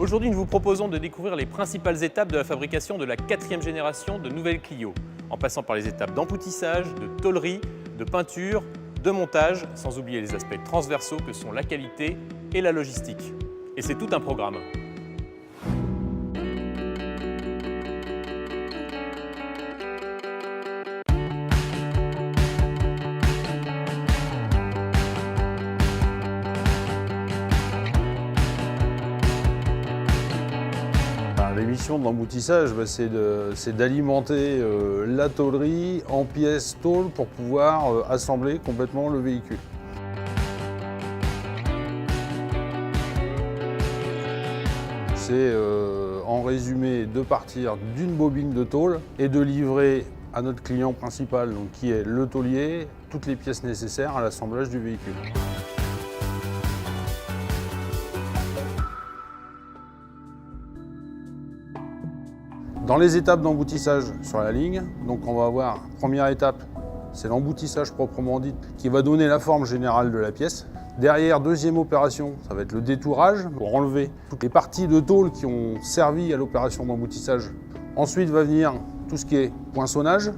Aujourd'hui, nous vous proposons de découvrir les principales étapes de la fabrication de la 4e génération de nouvelles Clio, en passant par les étapes d'emboutissage, de tôlerie, de peinture, de montage, sans oublier les aspects transversaux que sont la qualité et la logistique. Et c'est tout un programme. L'émission de l'emboutissage, c'est d'alimenter la tôlerie en pièces tôle pour pouvoir assembler complètement le véhicule. C'est en résumé de partir d'une bobine de tôle et de livrer à notre client principal, donc, qui est le tôlier, toutes les pièces nécessaires à l'assemblage du véhicule. Dans les étapes d'emboutissage sur la ligne, donc on va avoir, première étape, c'est l'emboutissage proprement dit, qui va donner la forme générale de la pièce. Derrière, deuxième opération, ça va être le détourage pour enlever toutes les parties de tôle qui ont servi à l'opération d'emboutissage. Ensuite va venir tout ce qui est poinçonnage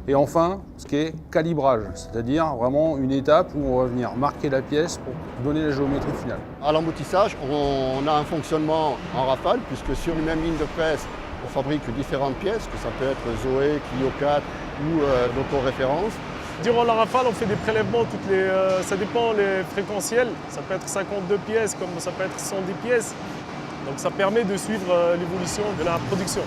et enfin ce qui est calibrage, c'est-à-dire vraiment une étape où on va venir marquer la pièce pour donner la géométrie finale. À l'emboutissage, on a un fonctionnement en rafale puisque sur une même ligne de presse, on fabrique différentes pièces, que ça peut être Zoé, Clio 4 ou d'autoréférence. Durant la rafale, on fait des prélèvements, ça dépend les fréquentiels. Ça peut être 52 pièces comme ça peut être 110 pièces. Donc ça permet de suivre l'évolution de la production.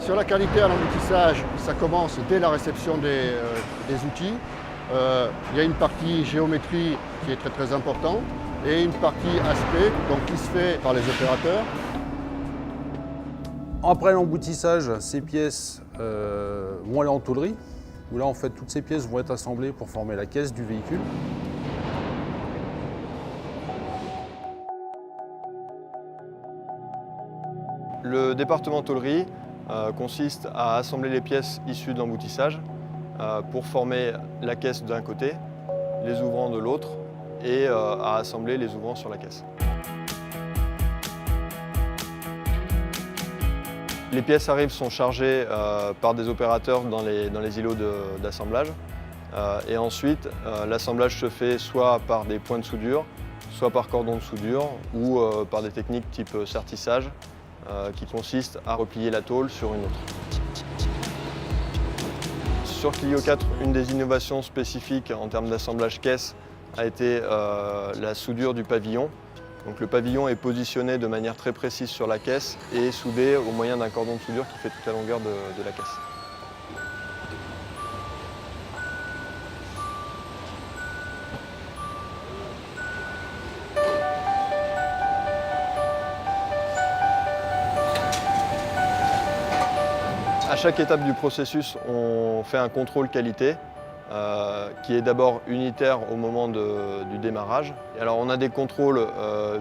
Sur la qualité à l'emboutissage, ça commence dès la réception des outils. Il y a une partie géométrie qui est très importante et une partie aspect donc, qui se fait par les opérateurs. Après l'emboutissage, ces pièces vont aller en tôlerie, où là en fait toutes ces pièces vont être assemblées pour former la caisse du véhicule. Le département tôlerie consiste à assembler les pièces issues de l'emboutissage pour former la caisse d'un côté, les ouvrants de l'autre et à assembler les ouvrants sur la caisse. Les pièces arrivent sont chargées par des opérateurs dans les îlots d'assemblage et ensuite l'assemblage se fait soit par des points de soudure, soit par cordon de soudure ou par des techniques type sertissage qui consistent à replier la tôle sur une autre. Sur Clio 4, une des innovations spécifiques en termes d'assemblage caisse a été la soudure du pavillon. Donc, le pavillon est positionné de manière très précise sur la caisse et soudé au moyen d'un cordon de soudure qui fait toute la longueur de la caisse. À chaque étape du processus, on fait un contrôle qualité qui est d'abord unitaire au moment du démarrage. Alors on a des contrôles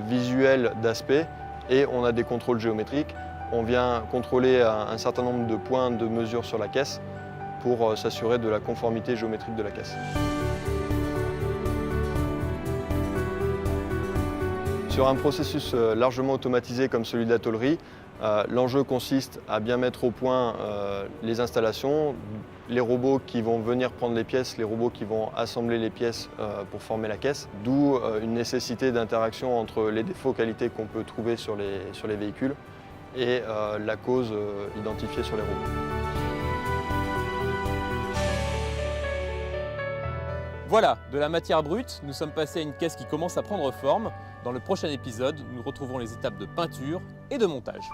visuels d'aspect et on a des contrôles géométriques. On vient contrôler un certain nombre de points de mesure sur la caisse pour s'assurer de la conformité géométrique de la caisse. Sur un processus largement automatisé comme celui de la tôlerie, l'enjeu consiste à bien mettre au point les installations, les robots qui vont venir prendre les pièces, les robots qui vont assembler les pièces pour former la caisse, d'où une nécessité d'interaction entre les défauts qualité qu'on peut trouver sur les véhicules et la cause identifiée sur les robots. Voilà, de la matière brute, nous sommes passés à une caisse qui commence à prendre forme. Dans le prochain épisode, nous retrouvons les étapes de peinture et de montage.